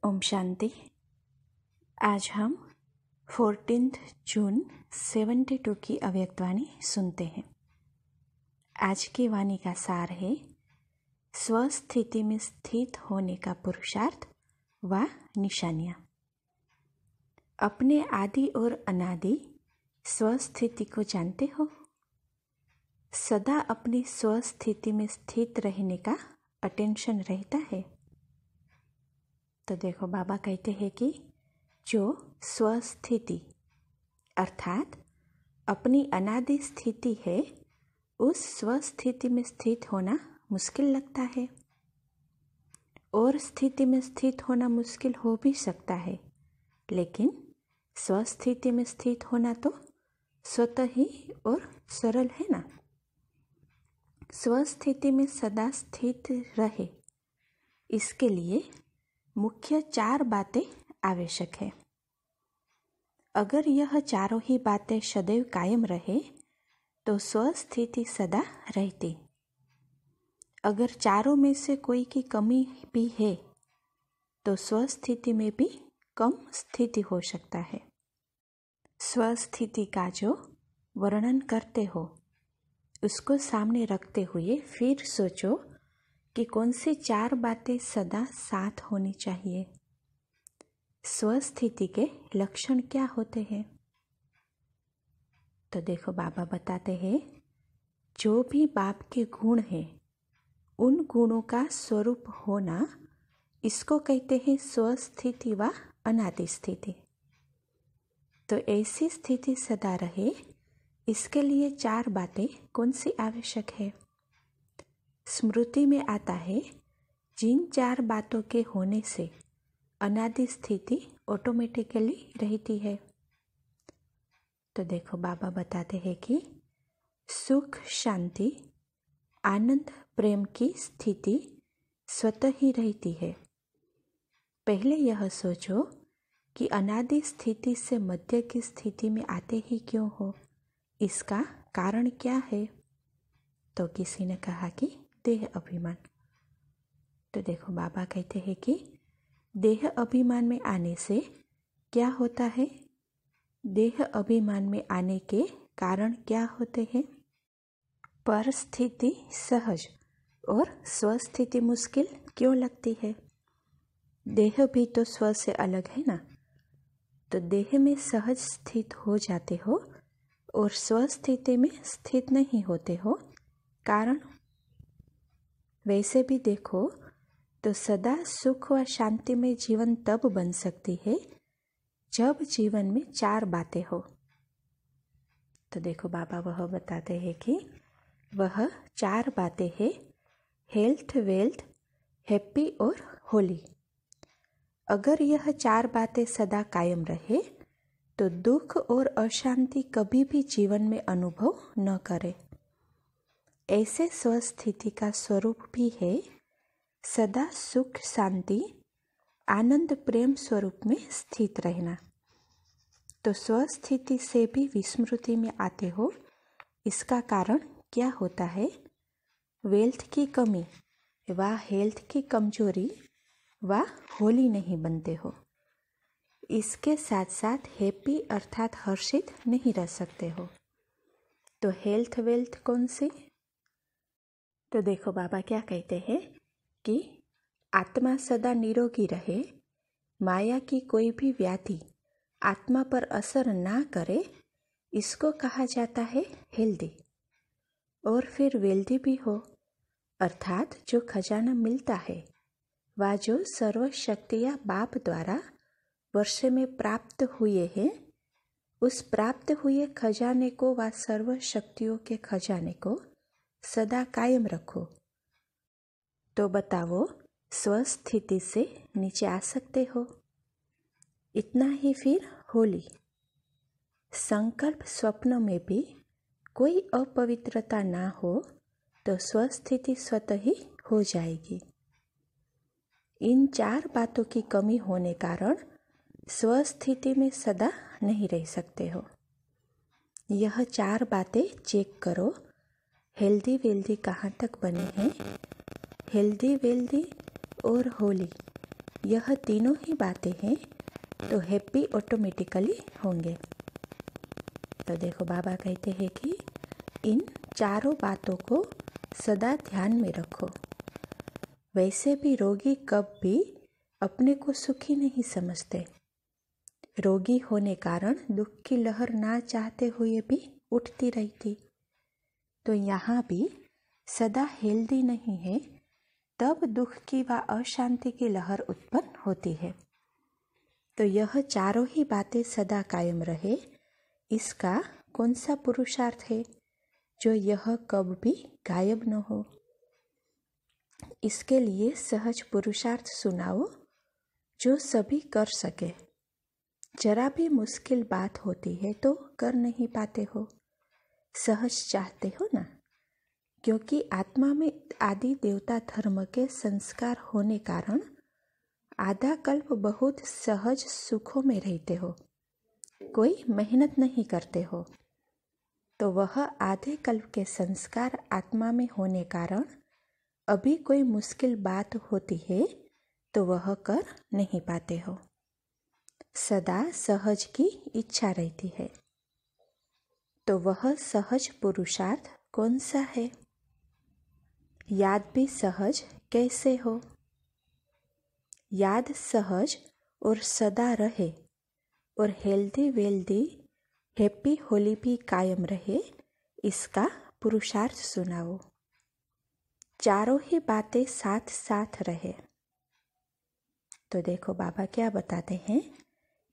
ओम शांति। आज हम 14 जून 72 की अव्यक्त वाणी सुनते हैं। आज की वाणी का सार है स्वस्थिति में स्थित होने का पुरुषार्थ व निशानियाँ। अपने आदि और अनादि स्वस्थिति को जानते हो। सदा अपनी स्वस्थिति में स्थित रहने का अटेंशन रहता है। तो देखो, बाबा कहते हैं कि जो स्वस्थिति अर्थात अपनी अनादि स्थिति है, उस स्वस्थिति में स्थित होना मुश्किल लगता है। और स्थिति में स्थित होना मुश्किल हो भी सकता है, लेकिन स्वस्थिति में स्थित होना तो स्वतः ही और सरल है ना। स्वस्थिति में सदा स्थित रहे, इसके लिए मुख्य 4 बातें आवश्यक है। अगर यह चारों ही बातें सदैव कायम रहे तो स्वस्थिति सदा रहती। अगर चारों में से कोई की कमी भी है तो स्वस्थिति में भी कम स्थिति हो सकता है। स्वस्थिति का जो वर्णन करते हो, उसको सामने रखते हुए फिर सोचो कि कौन सी 4 बातें सदा साथ होनी चाहिए। स्वस्थिति के लक्षण क्या होते हैं? तो देखो, बाबा बताते हैं, जो भी बाप के गुण हैं, उन गुणों का स्वरूप होना, इसको कहते हैं स्वस्थिति व अनादि स्थिति। तो ऐसी स्थिति सदा रहे, इसके लिए 4 बातें कौन सी आवश्यक है? स्मृति में आता है, जिन 4 बातों के होने से अनादि स्थिति ऑटोमेटिकली रहती है। तो देखो, बाबा बताते हैं कि सुख, शांति, आनंद, प्रेम की स्थिति स्वतः ही रहती है। पहले यह सोचो कि अनादि स्थिति से मध्य की स्थिति में आते ही क्यों हो, इसका कारण क्या है? तो किसी ने कहा कि देह अभिमान। तो देखो, बाबा कहते हैं कि देह अभिमान में आने से क्या होता है? देह अभिमान में आने के कारण क्या होते हैं? परिस्थिति सहज और स्वस्थिति मुश्किल क्यों लगती है? देह भी तो स्व से अलग है ना। तो देह में सहज स्थित हो जाते हो और स्वस्थिति में स्थित नहीं होते हो, कारण? वैसे भी देखो तो सदा सुख व शांति में जीवन तब बन सकती है जब जीवन में 4 बातें हो। तो देखो, बाबा वह बताते हैं कि वह 4 बातें हैं हेल्थ, वेल्थ, हैप्पी और होली। अगर यह 4 बातें सदा कायम रहे तो दुख और अशांति कभी भी जीवन में अनुभव न करे। ऐसे स्वस्थिति का स्वरूप भी है सदा सुख, शांति, आनंद, प्रेम स्वरूप में स्थित रहना। तो स्वस्थिति से भी विस्मृति में आते हो, इसका कारण क्या होता है? वेल्थ की कमी व हेल्थ की कमजोरी व होली नहीं बनते हो। इसके साथ साथ हैप्पी अर्थात हर्षित नहीं रह सकते हो। तो हेल्थ, वेल्थ कौन सी? तो देखो, बाबा क्या कहते हैं कि आत्मा सदा निरोगी रहे, माया की कोई भी व्याधि आत्मा पर असर ना करे, इसको कहा जाता है हेल्दी। और फिर वेल्दी भी हो, अर्थात जो खजाना मिलता है व जो सर्व शक्तियाँ बाप द्वारा वर्ष में प्राप्त हुए हैं, उस प्राप्त हुए खजाने को व सर्व शक्तियों के खजाने को सदा कायम रखो। तो बताओ, स्वस्थिति से नीचे आ सकते हो? इतना ही। फिर होली। संकल्प स्वप्न में भी कोई अपवित्रता ना हो तो स्वस्थिति स्वतः ही हो जाएगी। इन 4 बातों की कमी होने कारण स्वस्थिति में सदा नहीं रह सकते हो। यह 4 बातें चेक करो, हेल्दी वेल्दी कहाँ तक बनी है। हेल्दी, वेल्दी और होली, यह तीनों ही बातें हैं तो हैप्पी ऑटोमेटिकली होंगे। तो देखो बाबा कहते हैं कि इन चारों बातों को सदा ध्यान में रखो। वैसे भी रोगी कब भी अपने को सुखी नहीं समझते। रोगी होने कारण दुख की लहर ना चाहते हुए भी उठती रहती। तो यहाँ भी सदा हेल्दी नहीं है, तब दुख की व अशांति की लहर उत्पन्न होती है। तो यह चारों ही बातें सदा कायम रहे, इसका कौन सा पुरुषार्थ है जो यह कब भी गायब न हो। इसके लिए सहज पुरुषार्थ सुनाओ जो सभी कर सके। जरा भी मुश्किल बात होती है तो कर नहीं पाते हो, सहज चाहते हो ना, क्योंकि आत्मा में आदि देवता धर्म के संस्कार होने कारण आधा कल्प बहुत सहज सुखों में रहते हो, कोई मेहनत नहीं करते हो। तो वह आधे कल्प के संस्कार आत्मा में होने कारण अभी कोई मुश्किल बात होती है तो वह कर नहीं पाते हो। सदा सहज की इच्छा रहती है। तो वह सहज पुरुषार्थ कौन सा है? याद भी सहज कैसे हो? याद सहज और सदा रहे और हेल्दी वेल्दी हैप्पी होली भी कायम रहे, इसका पुरुषार्थ सुनाओ। चारों ही बातें साथ साथ रहे। तो देखो बाबा क्या बताते हैं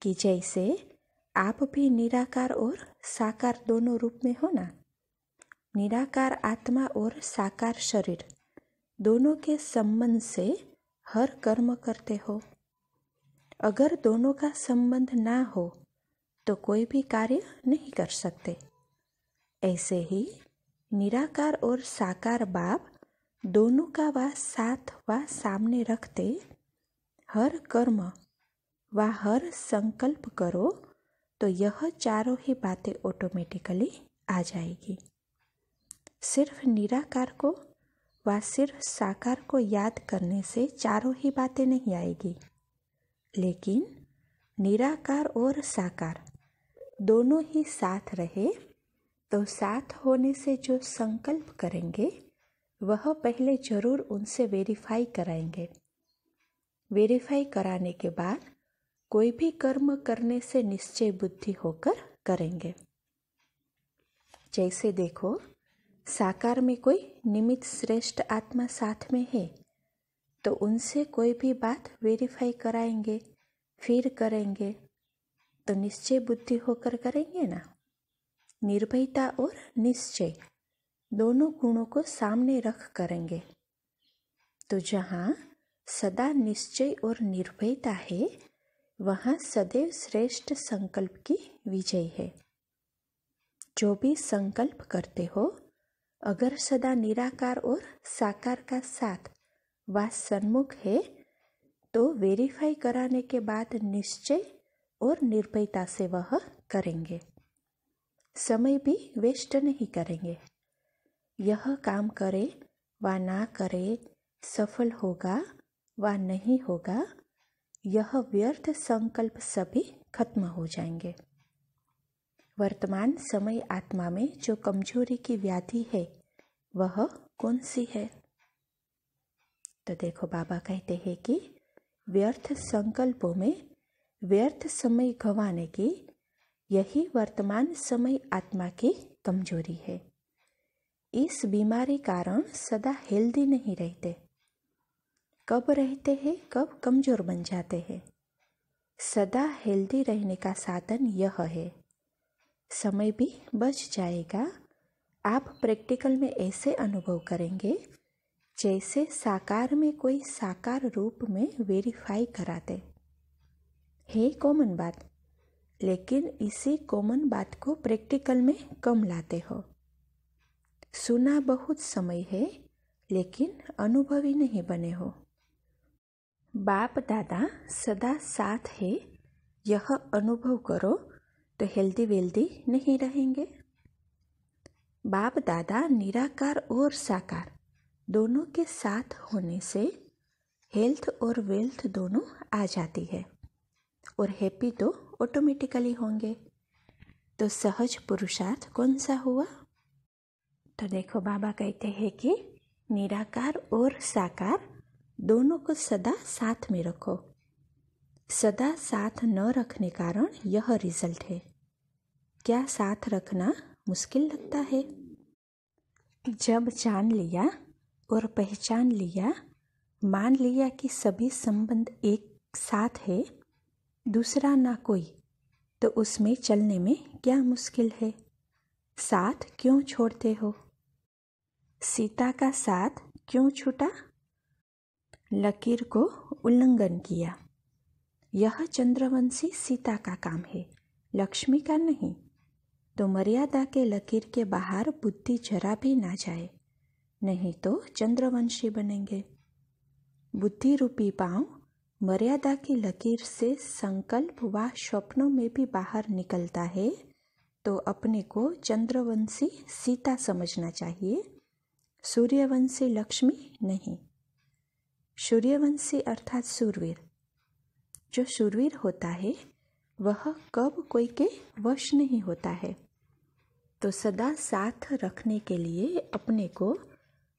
कि जैसे आप भी निराकार और साकार दोनों रूप में हो ना, निराकार आत्मा और साकार शरीर दोनों के संबंध से हर कर्म करते हो। अगर दोनों का संबंध ना हो तो कोई भी कार्य नहीं कर सकते। ऐसे ही निराकार और साकार बाप दोनों का व साथ व सामने रखते हर कर्म व हर संकल्प करो तो यह चारों ही बातें ऑटोमेटिकली आ जाएगी। सिर्फ निराकार को व सिर्फ साकार को याद करने से चारों ही बातें नहीं आएगी, लेकिन निराकार और साकार दोनों ही साथ रहे तो साथ होने से जो संकल्प करेंगे वह पहले जरूर उनसे वेरीफाई कराएंगे। वेरीफाई कराने के बाद कोई भी कर्म करने से निश्चय बुद्धि होकर करेंगे। जैसे देखो साकार में कोई निमित्त श्रेष्ठ आत्मा साथ में है तो उनसे कोई भी बात वेरीफाई कराएंगे, फिर करेंगे तो निश्चय बुद्धि होकर करेंगे ना। निर्भयता और निश्चय दोनों गुणों को सामने रख करेंगे। तो जहाँ सदा निश्चय और निर्भयता है वहाँ सदैव श्रेष्ठ संकल्प की विजय है। जो भी संकल्प करते हो अगर सदा निराकार और साकार का साथ व सन्मुख है तो वेरीफाई कराने के बाद निश्चय और निर्भयता से वह करेंगे। समय भी वेस्ट नहीं करेंगे। यह काम करे व ना करे, सफल होगा व नहीं होगा, यह व्यर्थ संकल्प सभी खत्म हो जाएंगे। वर्तमान समय आत्मा में जो कमजोरी की व्याधि है वह कौन सी है? तो देखो बाबा कहते हैं कि व्यर्थ संकल्पों में व्यर्थ समय गंवाने की यही वर्तमान समय आत्मा की कमजोरी है। इस बीमारी कारण सदा हेल्दी नहीं रहते। कब रहते हैं, कब कमजोर बन जाते हैं। सदा हेल्दी रहने का साधन यह है। समय भी बच जाएगा। आप प्रैक्टिकल में ऐसे अनुभव करेंगे जैसे साकार में कोई साकार रूप में वेरीफाई कराते है कॉमन बात, लेकिन इसी कॉमन बात को प्रैक्टिकल में कम लाते हो। सुना बहुत समय है लेकिन अनुभवी नहीं बने हो। बाप दादा सदा साथ है यह अनुभव करो तो हेल्दी वेल्दी नहीं रहेंगे। बाप दादा निराकार और साकार दोनों के साथ होने से हेल्थ और वेल्थ दोनों आ जाती है और हैप्पी तो ऑटोमेटिकली होंगे। तो सहज पुरुषार्थ कौन सा हुआ? तो देखो, बाबा कहते हैं कि निराकार और साकार दोनों को सदा साथ में रखो। सदा साथ न रखने कारण यह रिजल्ट है। क्या साथ रखना मुश्किल लगता है? जब जान लिया और पहचान लिया, मान लिया कि सभी संबंध एक साथ है, दूसरा ना कोई, तो उसमें चलने में क्या मुश्किल है? साथ क्यों छोड़ते हो? सीता का साथ क्यों छूटा? लकीर को उल्लंघन किया। यह चंद्रवंशी सीता का काम है, लक्ष्मी का नहीं। तो मर्यादा के लकीर के बाहर बुद्धि जरा भी ना जाए, नहीं तो चंद्रवंशी बनेंगे। बुद्धि रूपी पांव मर्यादा की लकीर से संकल्प व स्वप्नों में भी बाहर निकलता है, तो अपने को चंद्रवंशी सीता समझना चाहिए, सूर्यवंशी लक्ष्मी नहीं। सूर्यवंशी अर्थात शूरवीर। जो शूरवीर होता है वह कब कोई के वश नहीं होता है। तो सदा साथ रखने के लिए अपने को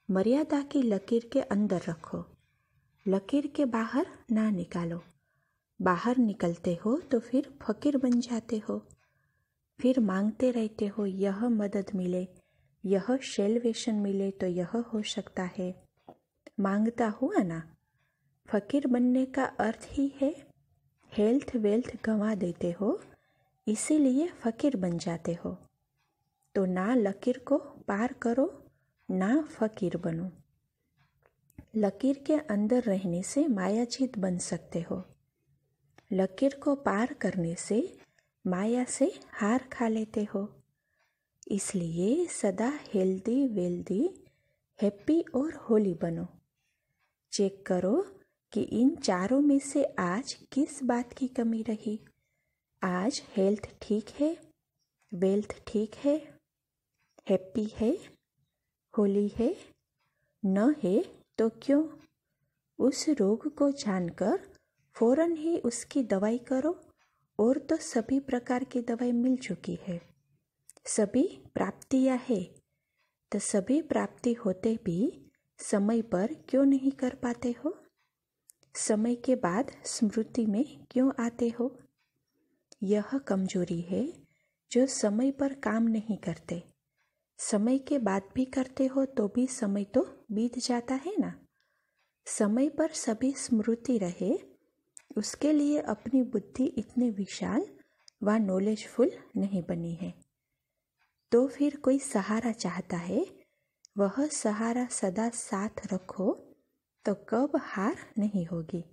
मर्यादा की लकीर के अंदर रखो, लकीर के बाहर ना निकालो। बाहर निकलते हो तो फिर फकीर बन जाते हो, फिर मांगते रहते हो, यह मदद मिले, यह सेल्वेशन मिले तो यह हो सकता है। मांगता हुआ ना। फकीर बनने का अर्थ ही है हेल्थ वेल्थ गंवा देते हो, इसीलिए फकीर बन जाते हो। तो ना लकीर को पार करो, ना फकीर बनो। लकीर के अंदर रहने से मायाजीत बन सकते हो, लकीर को पार करने से माया से हार खा लेते हो। इसलिए सदा हेल्दी वेल्दी हैप्पी और होली बनो। चेक करो कि इन चारों में से आज किस बात की कमी रही। आज हेल्थ ठीक है, वेल्थ ठीक है, हैप्पी है, होली है, न है तो क्यों? उस रोग को जानकर फौरन ही उसकी दवाई करो, और तो सभी प्रकार की दवाई मिल चुकी है। सभी प्राप्तियां है, तो सभी प्राप्ति होते भी समय पर क्यों नहीं कर पाते हो? समय के बाद स्मृति में क्यों आते हो? यह कमजोरी है जो समय पर काम नहीं करते। समय के बाद भी करते हो तो भी समय तो बीत जाता है ना। समय पर सभी स्मृति रहे, उसके लिए अपनी बुद्धि इतनी विशाल व नॉलेजफुल नहीं बनी है। तो फिर कोई सहारा चाहता है, वह सहारा सदा साथ रखो तो कब हार नहीं होगी।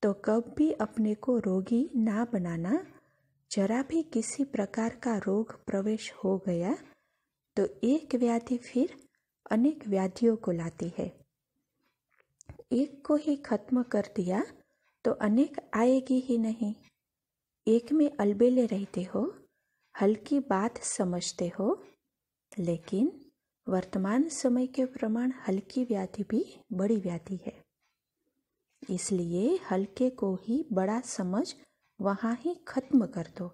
तो कब भी अपने को रोगी ना बनाना। जरा भी किसी प्रकार का रोग प्रवेश हो गया तो एक व्याधि फिर अनेक व्याधियों को लाती है। एक को ही खत्म कर दिया तो अनेक आएगी ही नहीं। एक में अलबेले रहते हो, हल्की बात समझते हो, लेकिन वर्तमान समय के प्रमाण हल्की व्याधि भी बड़ी व्याधि है। इसलिए हल्के को ही बड़ा समझ वहाँ ही खत्म कर दो,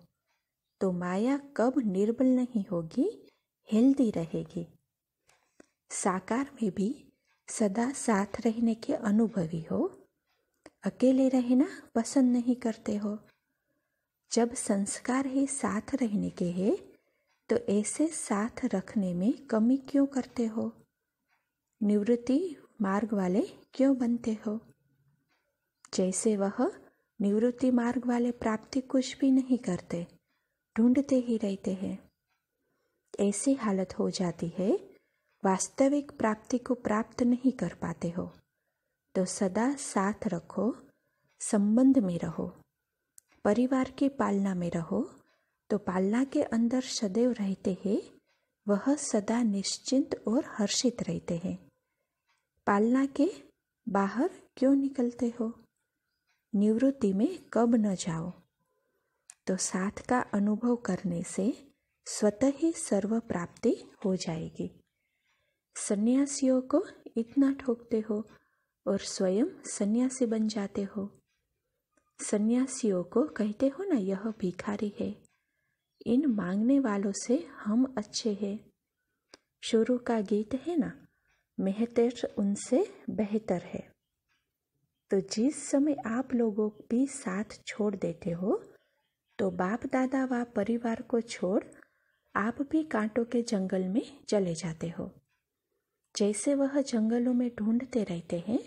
तो माया कब निर्बल नहीं होगी, हेल्दी रहेगी। साकार में भी सदा साथ रहने के अनुभवी हो, अकेले रहना पसंद नहीं करते हो। जब संस्कार ही साथ रहने के हैं, तो ऐसे साथ रखने में कमी क्यों करते हो? निवृत्ति मार्ग वाले क्यों बनते हो? जैसे वह निवृत्ति मार्ग वाले प्राप्ति कुछ भी नहीं करते, ढूंढते ही रहते हैं। ऐसी हालत हो जाती है, वास्तविक प्राप्ति को प्राप्त नहीं कर पाते हो। तो सदा साथ रखो, संबंध में रहो, परिवार की पालना में रहो, तो पालना के अंदर सदैव रहते हैं, वह सदा निश्चिंत और हर्षित रहते हैं। पालना के बाहर क्यों निकलते हो? निवृत्ति में कब न जाओ। तो साथ का अनुभव करने से स्वतः ही सर्व प्राप्ति हो जाएगी। सन्यासियों को इतना ठोकते हो और स्वयं सन्यासी बन जाते हो। सन्यासियों को कहते हो ना, यह भिखारी है, इन मांगने वालों से हम अच्छे हैं। शुरू का गीत है ना, मेहतर उनसे बेहतर है। तो जिस समय आप लोगों भी साथ छोड़ देते हो, तो बाप दादा व परिवार को छोड़ आप भी कांटों के जंगल में चले जाते हो। जैसे वह जंगलों में ढूंढते रहते हैं,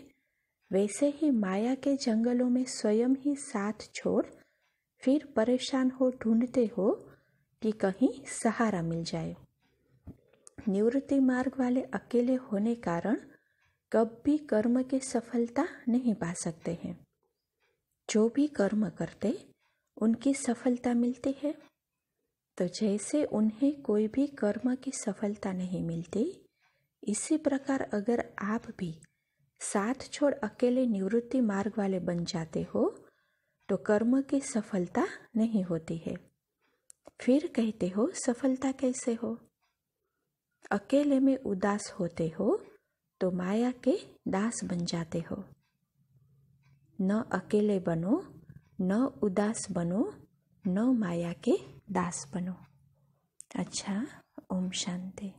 वैसे ही माया के जंगलों में स्वयं ही साथ छोड़ फिर परेशान हो ढूंढते हो कि कहीं सहारा मिल जाए। निवृत्ति मार्ग वाले अकेले होने कारण कभी कर्म की सफलता नहीं पा सकते हैं। जो भी कर्म करते उनकी सफलता मिलती है। तो जैसे उन्हें कोई भी कर्म की सफलता नहीं मिलती, इसी प्रकार अगर आप भी साथ छोड़ अकेले निवृत्ति मार्ग वाले बन जाते हो, तो कर्म की सफलता नहीं होती है। फिर कहते हो सफलता कैसे हो? अकेले में उदास होते हो तो माया के दास बन जाते हो। न अकेले बनो, न उदास बनो, न माया के दास बनो। अच्छा, ओम शांति।